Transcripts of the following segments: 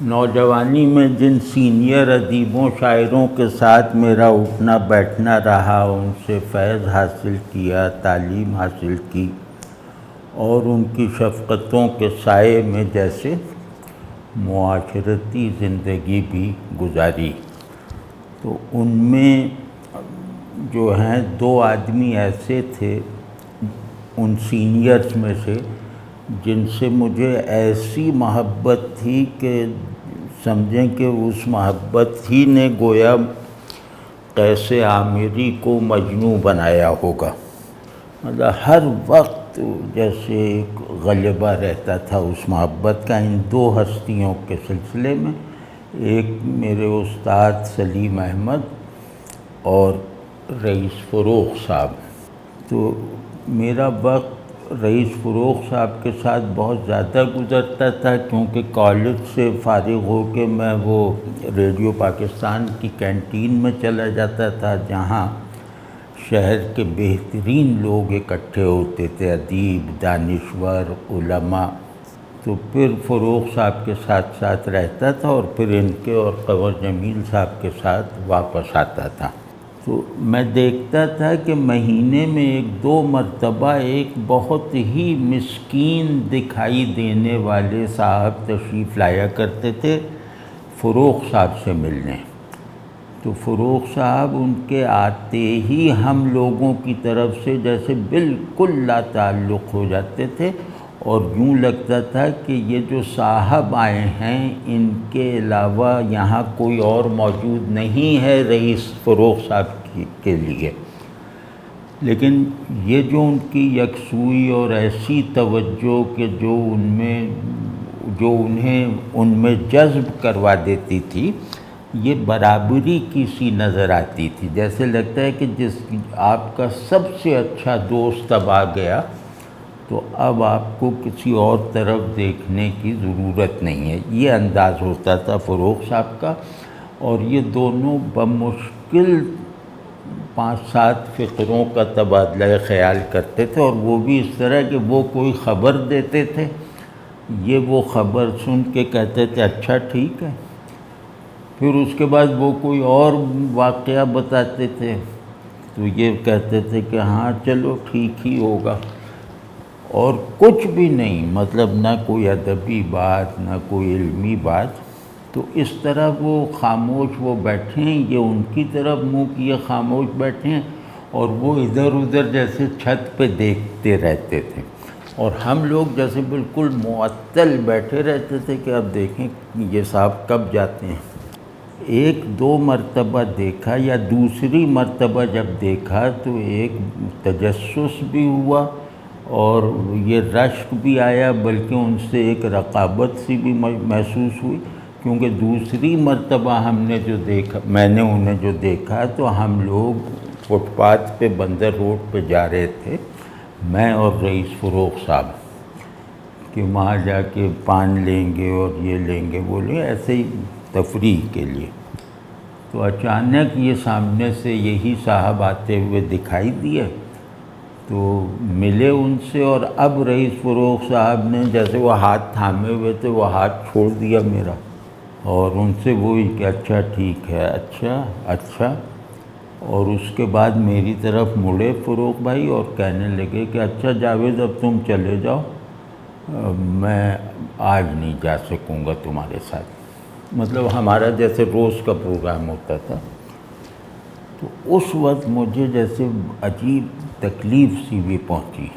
نوجوانی میں جن سینئر ادیبوں شاعروں کے ساتھ میرا اٹھنا بیٹھنا رہا، ان سے فیض حاصل کیا، تعلیم حاصل کی اور ان کی شفقتوں کے سائے میں جیسے معاشرتی زندگی بھی گزاری، تو ان میں جو ہیں دو آدمی ایسے تھے ان سینئرز میں سے جن سے مجھے ایسی محبت تھی کہ سمجھیں کہ اس محبت ہی نے گویا قیس عامری کو مجنوں بنایا ہوگا۔ مطلب ہر وقت جیسے ایک غلبہ رہتا تھا اس محبت کا ان دو ہستیوں کے سلسلے میں، ایک میرے استاد سلیم احمد اور رئیس فروغ صاحب۔ تو میرا وقت رئیس فروغ صاحب کے ساتھ بہت زیادہ گزرتا تھا، کیونکہ کالج سے فارغ ہو کے میں وہ ریڈیو پاکستان کی کینٹین میں چلا جاتا تھا، جہاں شہر کے بہترین لوگ اکٹھے ہوتے تھے، ادیب، دانشور، علماء۔ تو پھر فروغ صاحب کے ساتھ ساتھ رہتا تھا اور پھر ان کے اور قمر جمیل صاحب کے ساتھ واپس آتا تھا۔ تو میں دیکھتا تھا کہ مہینے میں ایک دو مرتبہ ایک بہت ہی مسکین دکھائی دینے والے صاحب تشریف لایا کرتے تھے فروغ صاحب سے ملنے۔ تو فروغ صاحب ان کے آتے ہی ہم لوگوں کی طرف سے جیسے بالکل لا تعلق ہو جاتے تھے، اور یوں لگتا تھا کہ یہ جو صاحب آئے ہیں ان کے علاوہ یہاں کوئی اور موجود نہیں ہے رئیس فروغ صاحب کے لیے۔ لیکن یہ جو ان کی یکسوئی اور ایسی توجہ کہ جو انہیں ان میں جذب کروا دیتی تھی، یہ برابری کی سی نظر آتی تھی۔ جیسے لگتا ہے کہ جس آپ کا سب سے اچھا دوست اب آ گیا تو اب آپ کو کسی اور طرف دیکھنے کی ضرورت نہیں ہے، یہ انداز ہوتا تھا فروغ صاحب کا۔ اور یہ دونوں بمشکل 5-7 فقروں کا تبادلہ خیال کرتے تھے، اور وہ بھی اس طرح کہ وہ کوئی خبر دیتے تھے، یہ وہ خبر سن کے کہتے تھے اچھا ٹھیک ہے، پھر اس کے بعد وہ کوئی اور واقعہ بتاتے تھے تو یہ کہتے تھے کہ ہاں چلو ٹھیک ہی ہوگا، اور کچھ بھی نہیں، مطلب نہ کوئی ادبی بات نہ کوئی علمی بات۔ تو اس طرح وہ خاموش وہ بیٹھے ہیں، یہ ان کی طرف منہ کیے خاموش بیٹھے ہیں، اور وہ ادھر ادھر جیسے چھت پہ دیکھتے رہتے تھے، اور ہم لوگ جیسے بالکل معطل بیٹھے رہتے تھے کہ اب دیکھیں یہ صاحب کب جاتے ہیں۔ ایک دو مرتبہ دیکھا، یا دوسری مرتبہ جب دیکھا تو ایک تجسس بھی ہوا اور یہ رشک بھی آیا، بلکہ ان سے ایک رقابت سی بھی محسوس ہوئی، کیونکہ دوسری مرتبہ میں نے انہیں جو دیکھا تو ہم لوگ فٹ پاتھ پہ بندر روڈ پہ جا رہے تھے، میں اور رئیس فروغ صاحب، کہ وہاں جا کے پان لیں گے اور یہ لیں گے وہ لیں، ایسے ہی تفریح کے لیے۔ تو اچانک یہ سامنے سے یہی صاحب آتے ہوئے دکھائی دیے، تو ملے ان سے، اور اب رئیس فروغ صاحب نے جیسے وہ ہاتھ تھامے ہوئے تھے وہ ہاتھ چھوڑ دیا میرا، اور ان سے وہی کہ اچھا ٹھیک ہے، اچھا، اور اس کے بعد میری طرف مڑے فروغ بھائی اور کہنے لگے کہ اچھا جاوید اب تم چلے جاؤ، میں آج نہیں جا سکوں گا تمہارے ساتھ۔ مطلب ہمارا جیسے روز کا پروگرام ہوتا تھا، تو اس وقت مجھے جیسے عجیب تکلیف سی بھی پہنچی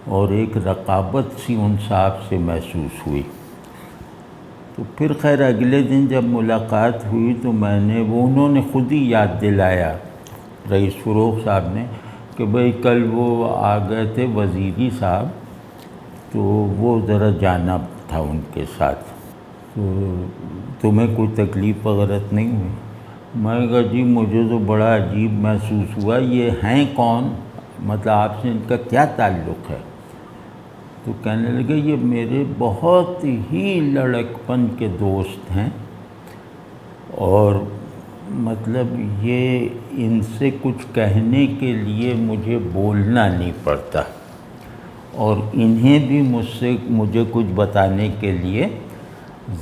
اور ایک رقابت سی ان صاحب سے محسوس ہوئی۔ تو پھر خیر اگلے دن جب ملاقات ہوئی تو انہوں نے خود ہی یاد دلایا رئیس فروغ صاحب نے کہ بھئی کل وہ آ گئے تھے وزیری صاحب، تو وہ ذرا جانا تھا ان کے ساتھ، تو تمہیں کوئی تکلیف وغیرہ نہیں ہوئی؟ میں نے کہا جی مجھے تو بڑا عجیب محسوس ہوا، یہ ہیں کون، مطلب آپ سے ان کا کیا تعلق ہے؟ تو کہنے لگے یہ میرے بہت ہی لڑکپن کے دوست ہیں، اور مطلب یہ ان سے کچھ کہنے کے لیے مجھے بولنا نہیں پڑتا، اور انہیں بھی مجھے کچھ بتانے کے لیے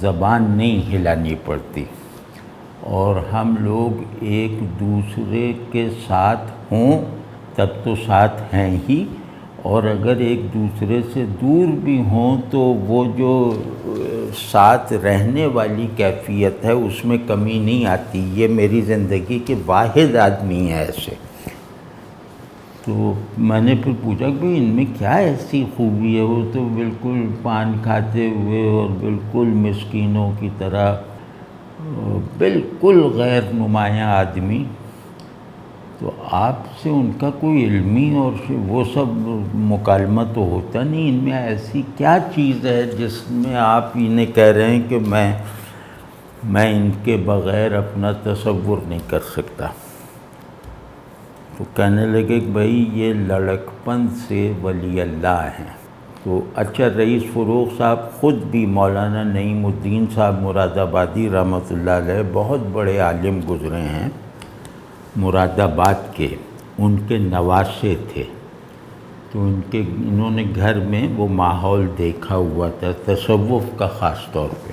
زبان نہیں ہلانی پڑتی، اور ہم لوگ ایک دوسرے کے ساتھ ہوں تب تو ساتھ ہیں ہی، اور اگر ایک دوسرے سے دور بھی ہوں تو وہ جو ساتھ رہنے والی کیفیت ہے اس میں کمی نہیں آتی۔ یہ میری زندگی کے واحد آدمی ہیں ایسے۔ تو میں نے پھر پوچھا کہ بھئی ان میں کیا ایسی خوبی ہے؟ وہ تو بالکل پان کھاتے ہوئے اور بالکل مسکینوں کی طرح بالکل غیر نمایاں آدمی، تو آپ سے ان کا کوئی علمی اور وہ سب مکالمہ تو ہوتا نہیں، ان میں ایسی کیا چیز ہے جس میں آپ انہیں کہہ رہے ہیں کہ میں ان کے بغیر اپنا تصور نہیں کر سکتا؟ تو کہنے لگے کہ بھائی یہ لڑکپن سے ولی اللہ ہیں۔ تو اچھا، رئیس فروغ صاحب خود بھی مولانا نعیم الدین صاحب مراد آبادی رحمۃ اللہ علیہ بہت بڑے عالم گزرے ہیں مراد آباد کے، ان کے نواسے تھے، تو انہوں نے گھر میں وہ ماحول دیکھا ہوا تھا تصوف کا خاص طور پہ۔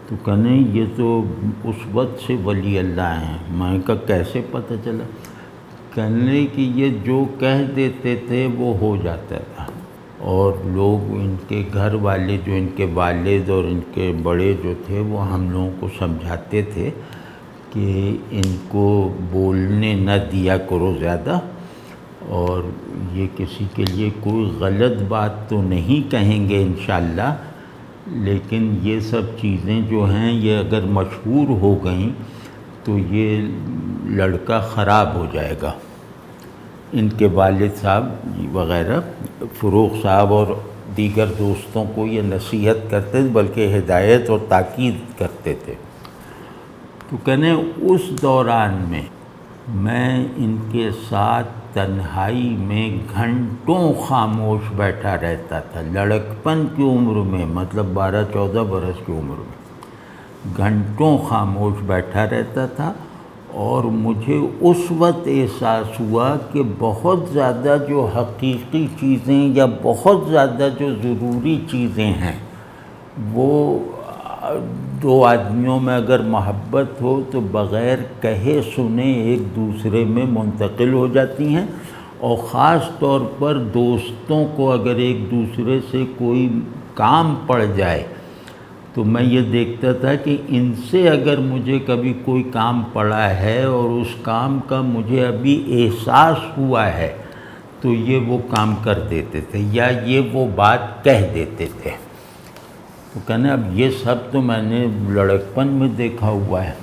تو کہنے یہ تو اس وقت سے ولی اللہ ہیں۔ میں کہا کیسے پتہ چلا؟ کہنے کہ یہ جو کہہ دیتے تھے وہ ہو جاتا تھا، اور لوگ ان کے گھر والے جو ان کے والد اور ان کے بڑے جو تھے وہ ہم لوگوں کو سمجھاتے تھے کہ ان کو بولنے نہ دیا کرو زیادہ، اور یہ کسی کے لیے کوئی غلط بات تو نہیں کہیں گے انشاءاللہ، لیکن یہ سب چیزیں جو ہیں یہ اگر مشہور ہو گئیں تو یہ لڑکا خراب ہو جائے گا۔ ان کے والد صاحب وغیرہ فروغ صاحب اور دیگر دوستوں کو یہ نصیحت کرتے تھے، بلکہ ہدایت اور تاکید کرتے تھے۔ تو کہنے اس دوران میں ان کے ساتھ تنہائی میں گھنٹوں خاموش بیٹھا رہتا تھا، لڑکپن کی عمر میں، مطلب 12-14 برس کی عمر میں گھنٹوں خاموش بیٹھا رہتا تھا، اور مجھے اس وقت احساس ہوا کہ بہت زیادہ جو حقیقی چیزیں یا بہت زیادہ جو ضروری چیزیں ہیں وہ دو آدمیوں میں اگر محبت ہو تو بغیر کہے سنے ایک دوسرے میں منتقل ہو جاتی ہیں، اور خاص طور پر دوستوں کو اگر ایک دوسرے سے کوئی کام پڑ جائے تو میں یہ دیکھتا تھا کہ ان سے اگر مجھے کبھی کوئی کام پڑا ہے اور اس کام کا مجھے ابھی احساس ہوا ہے تو یہ وہ کام کر دیتے تھے یا یہ وہ بات کہہ دیتے تھے۔ تو کہنا اب یہ سب تو میں نے لڑکپن میں دیکھا ہوا ہے،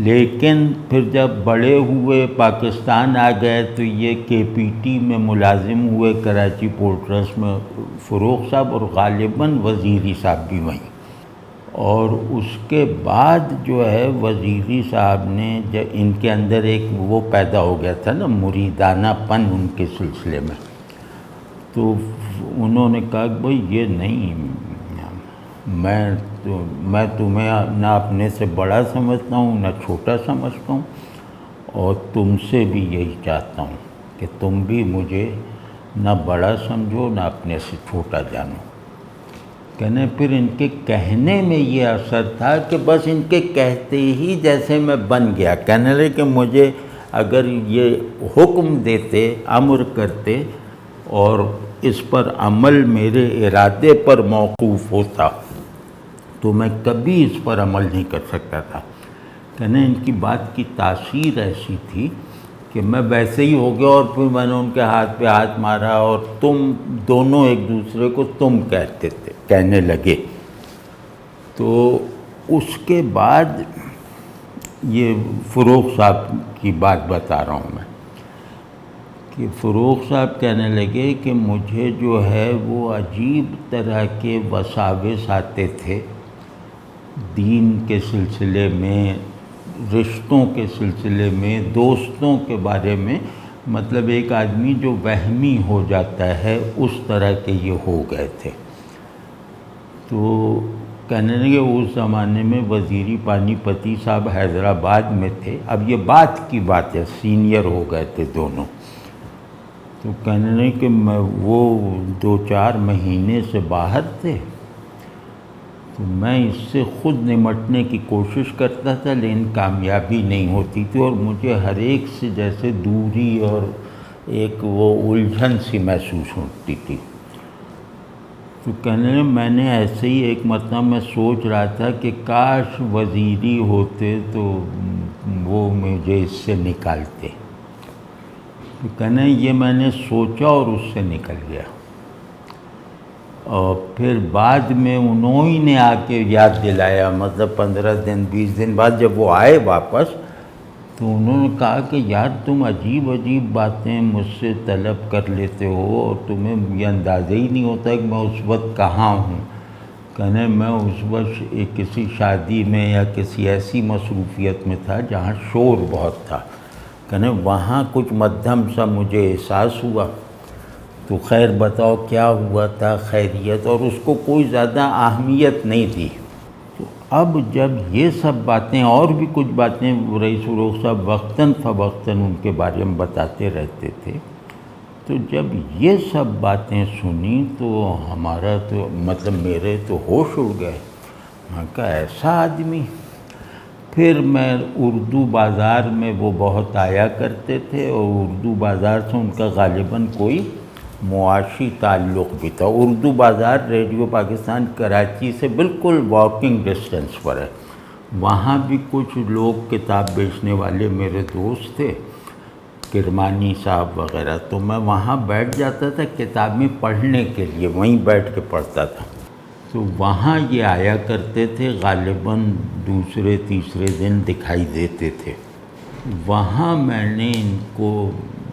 لیکن پھر جب بڑے ہوئے پاکستان آ گئے تو یہ KPT میں ملازم ہوئے، کراچی پورٹ ٹرسٹ میں، فروغ صاحب اور غالباً وزیری صاحب بھی وہیں، اور اس کے بعد جو ہے وزیری صاحب نے جب ان کے اندر ایک وہ پیدا ہو گیا تھا نا مریدانہ پن ان کے سلسلے میں، تو انہوں نے کہا کہ بھئی یہ نہیں، میں تمہیں نہ اپنے سے بڑا سمجھتا ہوں نہ چھوٹا سمجھتا ہوں، اور تم سے بھی یہی چاہتا ہوں کہ تم بھی مجھے نہ بڑا سمجھو نہ اپنے سے چھوٹا جانو۔ کہنے پھر ان کے کہنے میں یہ اثر تھا کہ بس ان کے کہتے ہی جیسے میں بن گیا۔ کہنے لگے کہ مجھے اگر یہ حکم دیتے، امر کرتے اور اس پر عمل میرے ارادے پر موقوف ہوتا تو میں کبھی اس پر عمل نہیں کر سکتا تھا۔ کہنے ان کی بات کی تاثیر ایسی تھی کہ میں ویسے ہی ہو گیا، اور پھر میں نے ان کے ہاتھ پہ ہاتھ مارا اور تم دونوں ایک دوسرے کو تم کہنے لگے۔ تو اس کے بعد یہ فروغ صاحب کی بات بتا رہا ہوں میں کہ فروغ صاحب کہنے لگے کہ مجھے جو ہے وہ عجیب طرح کے وساوس آتے تھے دین کے سلسلے میں، رشتوں کے سلسلے میں، دوستوں کے بارے میں، مطلب ایک آدمی جو وہمی ہو جاتا ہے اس طرح کے یہ ہو گئے تھے۔ تو کہنے لگے اس زمانے میں وزیری پانی پتی صاحب حیدرآباد میں تھے، اب یہ بات کی بات ہے، سینئر ہو گئے تھے دونوں۔ تو کہنے لگے کہ وہ 2-4 مہینے سے باہر تھے، تو میں اس سے خود نمٹنے کی کوشش کرتا تھا، لیکن کامیابی نہیں ہوتی تھی، اور مجھے ہر ایک سے جیسے دوری اور ایک وہ الجھن سی محسوس ہوتی تھی۔ تو کہنے لگے میں نے ایسے ہی ایک مرتبہ میں سوچ رہا تھا کہ کاش وزیری ہوتے تو وہ مجھے اس سے نکالتے۔ تو کہنے یہ میں نے سوچا اور اس سے نکل گیا، اور پھر بعد میں انہوں ہی نے آ کے یاد دلایا، مطلب 15 دن 20 دن بعد جب وہ آئے واپس، تو انہوں نے کہا کہ یار تم عجیب عجیب باتیں مجھ سے طلب کر لیتے ہو، اور تمہیں یہ اندازہ ہی نہیں ہوتا کہ میں اس وقت کہاں ہوں۔ کہنے میں اس وقت کسی شادی میں یا کسی ایسی مصروفیت میں تھا جہاں شور بہت تھا، کہنے وہاں کچھ مدھم سا مجھے احساس ہوا۔ تو خیر بتاؤ کیا ہوا تھا، خیریت، اور اس کو کوئی زیادہ اہمیت نہیں دی۔ تو اب جب یہ سب باتیں اور بھی کچھ باتیں رئیس فروغ صاحب وقتاً فوقتاً ان کے بارے میں بتاتے رہتے تھے، تو جب یہ سب باتیں سنی تو ہمارا تو مطلب میرے تو ہوش اڑ گئے۔ میں کہا ایسا آدمی۔ پھر میں اردو بازار میں وہ بہت آیا کرتے تھے، اور اردو بازار سے ان کا غالباً کوئی معاشی تعلق بھی تھا۔ اردو بازار ریڈیو پاکستان کراچی سے بالکل واکنگ ڈسٹنس پر ہے۔ وہاں بھی کچھ لوگ کتاب بیچنے والے میرے دوست تھے، کرمانی صاحب وغیرہ، تو میں وہاں بیٹھ جاتا تھا کتابیں پڑھنے کے لیے، وہیں بیٹھ کے پڑھتا تھا۔ تو وہاں یہ آیا کرتے تھے، غالباً دوسرے تیسرے دن دکھائی دیتے تھے۔ وہاں میں نے ان کو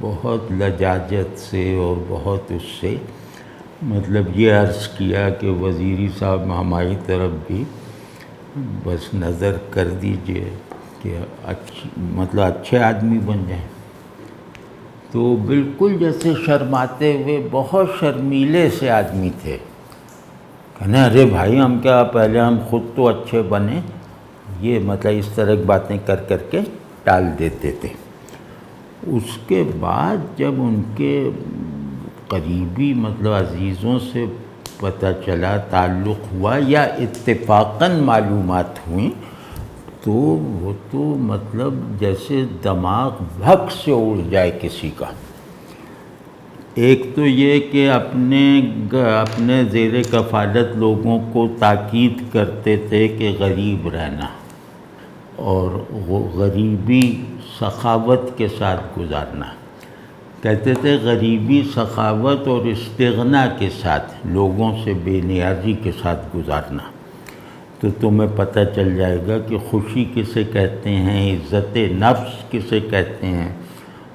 بہت لجاجت سے اور بہت اس سے مطلب یہ عرض کیا کہ وزیری صاحب ہماری طرف بھی بس نظر کر دیجئے کہ مطلب اچھے آدمی بن جائیں۔ تو بالکل جیسے شرماتے ہوئے، بہت شرمیلے سے آدمی تھے، کہنا ارے بھائی ہم کیا، پہلے ہم خود تو اچھے بنے، یہ مطلب اس طرح کی باتیں کر کر کے ٹال دیتے تھے۔ اس کے بعد جب ان کے قریبی مطلب عزیزوں سے پتہ چلا، تعلق ہوا یا اتفاقاً معلومات ہوئیں، تو وہ تو مطلب جیسے دماغ بھگ سے اڑ جائے کسی کا۔ ایک تو یہ کہ اپنے زیر کفالت لوگوں کو تاکید کرتے تھے کہ غریب رہنا، اور وہ غریبی سخاوت کے ساتھ گزارنا۔ کہتے تھے غریبی سخاوت اور استغنا کے ساتھ، لوگوں سے بے نیازی کے ساتھ گزارنا، تو تمہیں پتہ چل جائے گا کہ خوشی کسے کہتے ہیں، عزت نفس کسے کہتے ہیں،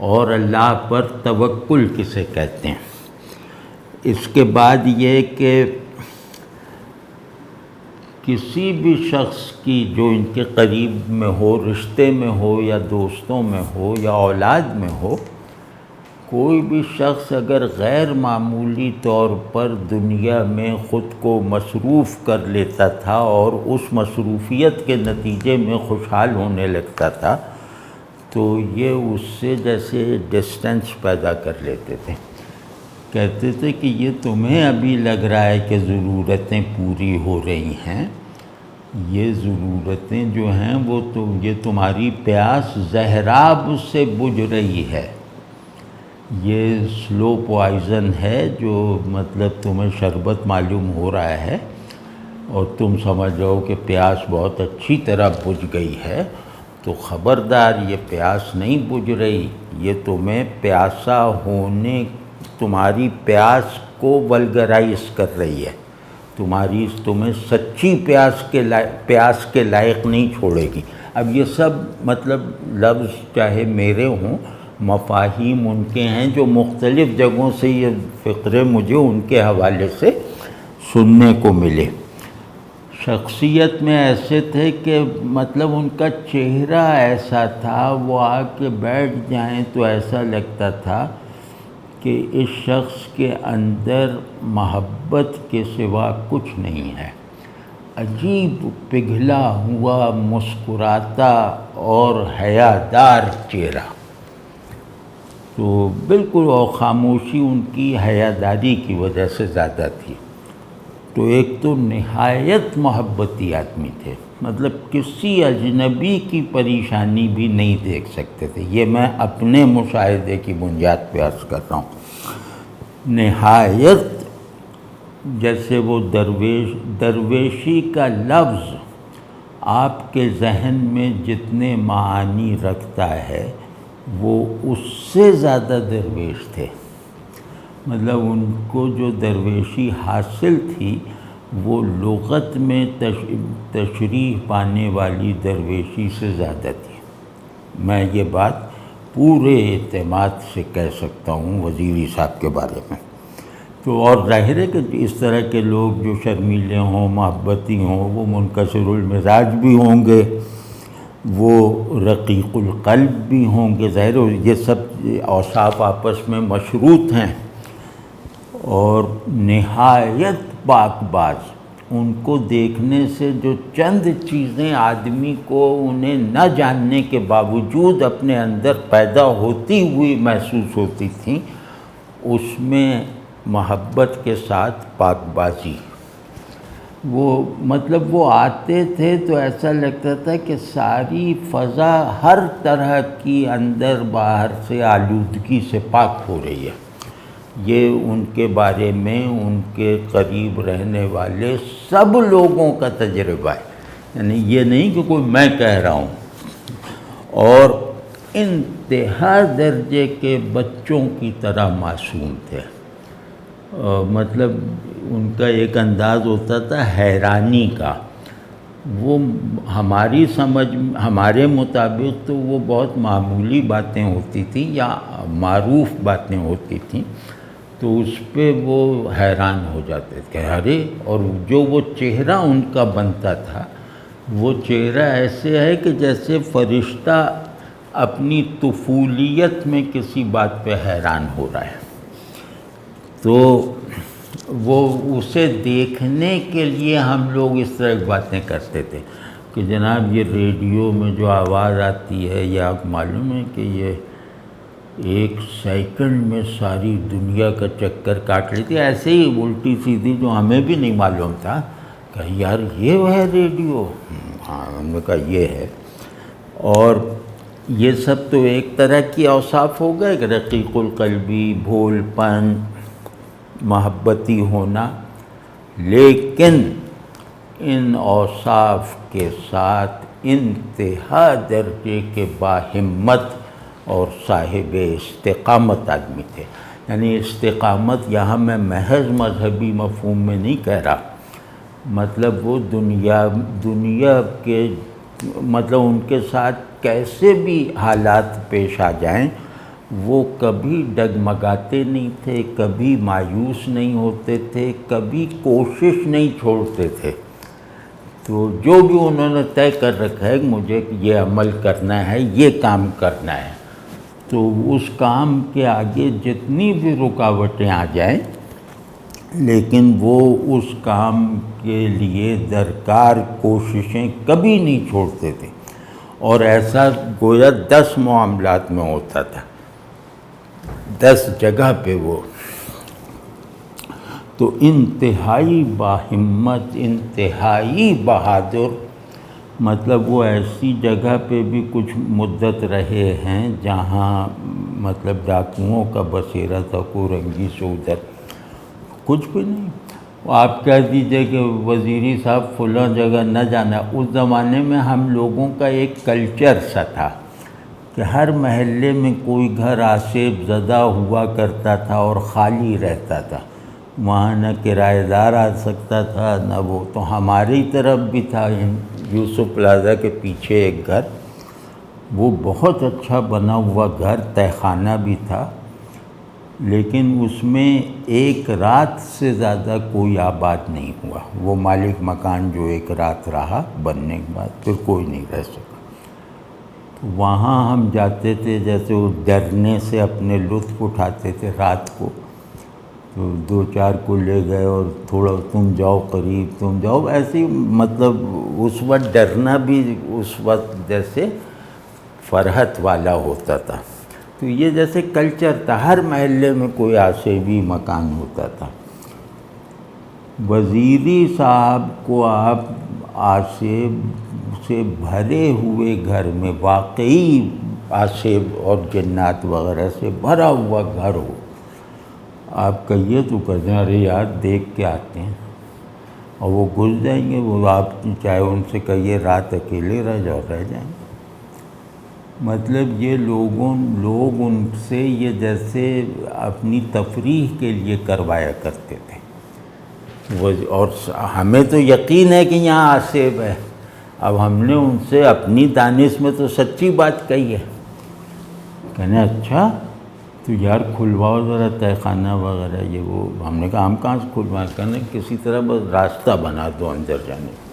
اور اللہ پر توکل کسے کہتے ہیں۔ اس کے بعد یہ کہ کسی بھی شخص کی جو ان کے قریب میں ہو، رشتے میں ہو یا دوستوں میں ہو یا اولاد میں ہو، کوئی بھی شخص اگر غیر معمولی طور پر دنیا میں خود کو مصروف کر لیتا تھا اور اس مصروفیت کے نتیجے میں خوشحال ہونے لگتا تھا، تو یہ اس سے جیسے ڈسٹنس پیدا کر لیتے تھے۔ کہتے تھے کہ یہ تمہیں ابھی لگ رہا ہے کہ ضرورتیں پوری ہو رہی ہیں، یہ ضرورتیں جو ہیں وہ تو یہ تمہاری پیاس زہراب سے بجھ رہی ہے، یہ سلو پوائزن ہے جو مطلب تمہیں شربت معلوم ہو رہا ہے، اور تم سمجھ جاؤ کہ پیاس بہت اچھی طرح بجھ گئی ہے، تو خبردار یہ پیاس نہیں بجھ رہی، یہ تمہیں پیاسا ہونے، تمہاری پیاس کو ولگرائز کر رہی ہے، تمہیں سچی پیاس کے لائق نہیں چھوڑے گی۔ اب یہ سب مطلب لفظ چاہے میرے ہوں، مفاہیم ان کے ہیں جو مختلف جگہوں سے یہ فقرے مجھے ان کے حوالے سے سننے کو ملے۔ شخصیت میں ایسے تھے کہ مطلب ان کا چہرہ ایسا تھا، وہ آ کے بیٹھ جائیں تو ایسا لگتا تھا کہ اس شخص کے اندر محبت کے سوا کچھ نہیں ہے۔ عجیب پگھلا ہوا، مسکراتا اور حیادار چہرہ، تو بالکل، اور خاموشی ان کی حیاداری کی وجہ سے زیادہ تھی۔ تو ایک تو نہایت محبتی آدمی تھے، مطلب کسی اجنبی کی پریشانی بھی نہیں دیکھ سکتے تھے، یہ میں اپنے مشاہدے کی بنیاد پہ عرض کر رہا ہوں۔ نہایت، جیسے وہ درویشی کا لفظ آپ کے ذہن میں جتنے معانی رکھتا ہے وہ اس سے زیادہ درویش تھے، مطلب ان کو جو درویشی حاصل تھی وہ لغت میں تشریح پانے والی درویشی سے زیادہ تھی۔ میں یہ بات پورے اعتماد سے کہہ سکتا ہوں وزیری صاحب کے بارے میں۔ تو اور ظاہر ہے کہ اس طرح کے لوگ جو شرمیلے ہوں، محبتی ہوں، وہ منکسر المزاج بھی ہوں گے، وہ رقیق القلب بھی ہوں گے، ظاہر ہے یہ سب اوصاف آپس میں مشروط ہیں، اور نہایت پاک باز۔ ان کو دیکھنے سے جو چند چیزیں آدمی کو انہیں نہ جاننے کے باوجود اپنے اندر پیدا ہوتی ہوئی محسوس ہوتی تھیں، اس میں محبت کے ساتھ پاک بازی۔ وہ مطلب وہ آتے تھے تو ایسا لگتا تھا کہ ساری فضا ہر طرح کی اندر باہر سے آلودگی سے پاک ہو رہی ہے۔ یہ ان کے بارے میں ان کے قریب رہنے والے سب لوگوں کا تجربہ ہے، یعنی یہ نہیں کہ کوئی میں کہہ رہا ہوں۔ اور انتہا درجے کے بچوں کی طرح معصوم تھے، مطلب ان کا ایک انداز ہوتا تھا حیرانی کا، وہ ہماری سمجھ ہمارے مطابق تو وہ بہت معمولی باتیں ہوتی تھیں یا معروف باتیں ہوتی تھیں، تو اس پہ وہ حیران ہو جاتے تھے، ارے، اور جو وہ چہرہ ان کا بنتا تھا وہ چہرہ ایسے ہے کہ جیسے فرشتہ اپنی طفولیت میں کسی بات پہ حیران ہو رہا ہے۔ تو وہ اسے دیکھنے کے لیے ہم لوگ اس طرح کی باتیں کرتے تھے کہ جناب یہ ریڈیو میں جو آواز آتی ہے، یہ آپ معلوم ہے کہ یہ 1 سیکنڈ میں ساری دنیا کا چکر کاٹ لیتی ہے، ایسے ہی الٹی سیدھی جو ہمیں بھی نہیں معلوم تھا کہ یار یہ وہ ہے ریڈیو، ہاں ہم نے کہا یہ ہے۔ اور یہ سب تو ایک طرح کی اوصاف ہو گئے کہ رقیق القلبی، بھول پن، محبتی ہونا، لیکن ان اوصاف کے ساتھ انتہا درجے کے باہمت اور صاحب استقامت آدمی تھے۔ یعنی استقامت یہاں میں محض مذہبی مفہوم میں نہیں کہہ رہا، مطلب وہ دنیا کے مطلب ان کے ساتھ کیسے بھی حالات پیش آ جائیں وہ کبھی ڈگمگاتے نہیں تھے، کبھی مایوس نہیں ہوتے تھے، کبھی کوشش نہیں چھوڑتے تھے۔ تو جو بھی انہوں نے طے کر رکھا ہے کہ مجھے یہ عمل کرنا ہے، یہ کام کرنا ہے، تو اس کام کے آگے جتنی بھی رکاوٹیں آ جائیں لیکن وہ اس کام کے لیے درکار کوششیں کبھی نہیں چھوڑتے تھے، اور ایسا گویا 10 معاملات میں ہوتا تھا، 10 جگہ پہ وہ۔ تو انتہائی باہمت، انتہائی بہادر، مطلب وہ ایسی جگہ پہ بھی کچھ مدت رہے ہیں جہاں مطلب ڈاکوؤں کا بسیرا تھا، کورنگی سے ادھر کچھ بھی نہیں۔ آپ کہہ دیجئے کہ وزیری صاحب فلاں جگہ نہ جانا، اس زمانے میں ہم لوگوں کا ایک کلچر سا تھا کہ ہر محلے میں کوئی گھر آسیب زدہ ہوا کرتا تھا اور خالی رہتا تھا، وہاں نہ کرایہ دار آ سکتا تھا نہ وہ۔ تو ہماری طرف بھی تھا، یوسف پلازا کے پیچھے ایک گھر، وہ بہت اچھا بنا ہوا گھر، تہہ خانہ بھی تھا، لیکن اس میں ایک رات سے زیادہ کوئی آباد نہیں ہوا۔ وہ مالک مکان جو ایک رات رہا بننے کے بعد پھر کوئی نہیں رہ سکا۔ وہاں ہم جاتے تھے، جیسے وہ ڈرنے سے اپنے لطف اٹھاتے تھے رات کو، تو 2-4 کو لے گئے اور تھوڑا تم جاؤ قریب، تم جاؤ، ایسے ہی مطلب اس وقت ڈرنا بھی اس وقت جیسے فرحت والا ہوتا تھا۔ تو یہ جیسے کلچر تھا، ہر محلے میں کوئی آسیبی مکان ہوتا تھا۔ وزیری صاحب کو آپ آصف سے بھرے ہوئے گھر میں، واقعی آصف اور جنات وغیرہ سے بھرا ہوا گھر ہو، آپ کہیے تو کہتے ہیں ارے یار دیکھ کے آتے ہیں، اور وہ گھس جائیں گے، وہ آپ چاہے ان سے کہیے رات اکیلے رہ جاؤ، رہ جائیں گے۔ مطلب یہ لوگ ان سے یہ جیسے اپنی تفریح کے لیے کروایا کرتے تھے، اور ہمیں تو یقین ہے کہ یہاں آصف ہے، اب ہم نے ان سے اپنی دانش میں تو سچی بات کہی ہے، کہنے اچھا تو یار کھلواؤ ذرا تہہ خانہ وغیرہ یہ وہ، ہم نے کہا ہم کہاں سے کھلوائیں، کہنے کسی طرح بس راستہ بنا دو اندر جانے کا۔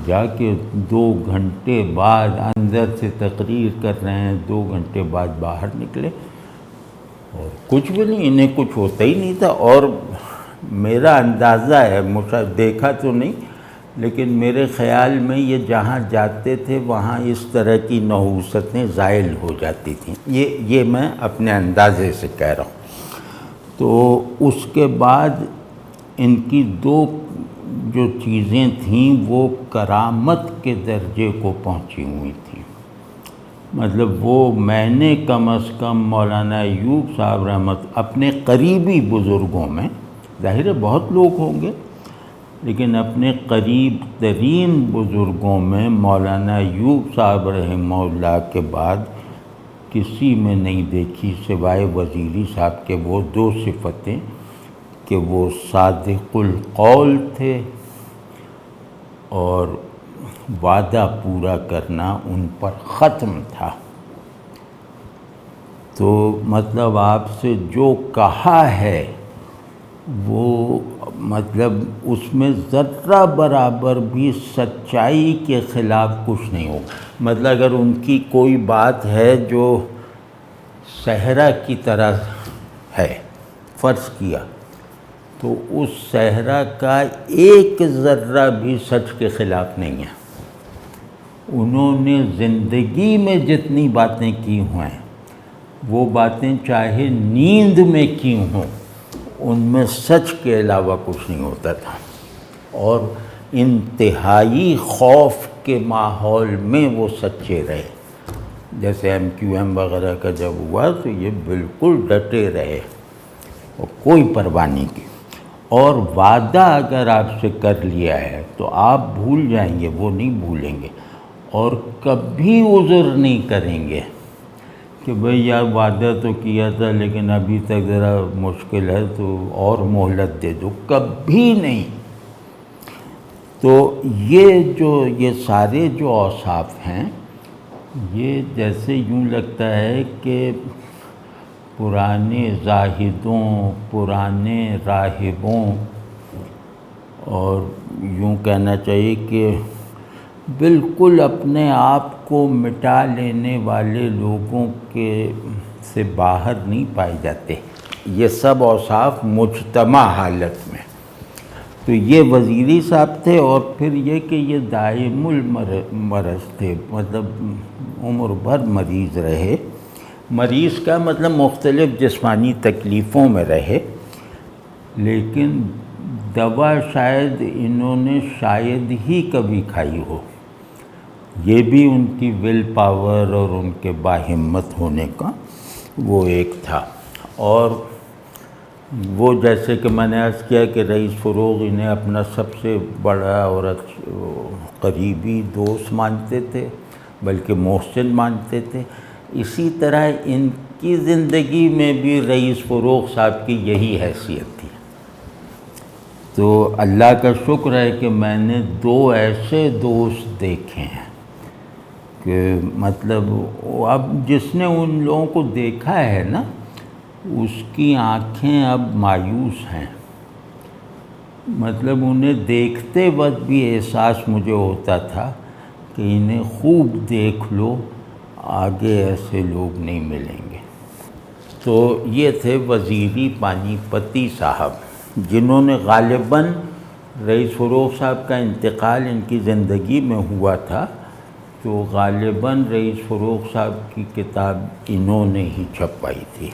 جا کے 2 گھنٹے بعد اندر سے تقریر کر رہے ہیں، 2 گھنٹے بعد باہر نکلے اور کچھ بھی نہیں، انہیں کچھ ہوتا ہی نہیں تھا۔ اور میرا اندازہ ہے، دیکھا تو نہیں لیکن میرے خیال میں یہ جہاں جاتے تھے وہاں اس طرح کی نحوستیں زائل ہو جاتی تھیں، یہ میں اپنے اندازے سے کہہ رہا ہوں۔ تو اس کے بعد ان کی 2 جو چیزیں تھیں وہ کرامت کے درجے کو پہنچی ہوئی تھیں، مطلب وہ میں نے کم از کم مولانا ایوب صاحب رحمت اپنے قریبی بزرگوں میں، ظاہر ہے بہت لوگ ہوں گے لیکن اپنے قریب ترین بزرگوں میں مولانا ایوب صاحب رحمہ اللہ کے بعد کسی میں نہیں دیکھی سوائے وزیری صاحب کے وہ 2 صفتیں کہ وہ صادق القول تھے اور وعدہ پورا کرنا ان پر ختم تھا۔ تو مطلب آپ سے جو کہا ہے وہ مطلب اس میں ذرہ برابر بھی سچائی کے خلاف کچھ نہیں ہوگا۔ مطلب اگر ان کی کوئی بات ہے جو صحرا کی طرح ہے، فرض کیا، تو اس صحرا کا ایک ذرہ بھی سچ کے خلاف نہیں ہے۔ انہوں نے زندگی میں جتنی باتیں کی ہوئیں وہ باتیں چاہے نیند میں کی ہوں، ان میں سچ کے علاوہ کچھ نہیں ہوتا تھا، اور انتہائی خوف کے ماحول میں وہ سچے رہے۔ جیسے MQM وغیرہ کا جب ہوا تو یہ بالکل ڈٹے رہے اور کوئی پرواہ نہیں کی، اور وعدہ اگر آپ سے کر لیا ہے تو آپ بھول جائیں گے، وہ نہیں بھولیں گے، اور کبھی عذر نہیں کریں گے کہ بھئی یار وعدہ تو کیا تھا لیکن ابھی تک ذرا مشکل ہے تو اور مہلت دے دو، کبھی نہیں۔ تو یہ سارے جو اوصاف ہیں یہ جیسے یوں لگتا ہے کہ پرانے زاہدوں، پرانے راہبوں، اور یوں کہنا چاہیے کہ بالکل اپنے آپ کو مٹا لینے والے لوگوں کے سے باہر نہیں پائے جاتے، یہ سب اوصاف مجتمع حالت میں۔ تو یہ وزیری صاحب تھے، اور پھر یہ کہ یہ دائم المرض تھے، مطلب عمر بھر مریض رہے۔ مریض کا مطلب مختلف جسمانی تکلیفوں میں رہے، لیکن دوا شاید انہوں نے شاید ہی کبھی کھائی ہو۔ یہ بھی ان کی ول پاور اور ان کے باہمت ہونے کا وہ ایک تھا۔ اور وہ جیسے کہ میں نے عرض کیا کہ رئیس فروغ انہیں اپنا سب سے بڑا اور قریبی دوست مانتے تھے، بلکہ محسن مانتے تھے، اسی طرح ان کی زندگی میں بھی رئیس فروغ صاحب کی یہی حیثیت تھی۔ تو اللہ کا شکر ہے کہ میں نے 2 ایسے دوست دیکھے ہیں کہ مطلب اب جس نے ان لوگوں کو دیکھا ہے نا، اس کی آنکھیں اب مایوس ہیں، مطلب انہیں دیکھتے وقت بھی احساس مجھے ہوتا تھا کہ انہیں خوب دیکھ لو، آگے ایسے لوگ نہیں ملیں گے۔ تو یہ تھے وزیری پانی پتی صاحب، جنہوں نے غالباً رئیس فروغ صاحب کا انتقال ان کی زندگی میں ہوا تھا، تو غالباً رئیس فروغ صاحب کی کتاب انہوں نے ہی چھپوائی تھی۔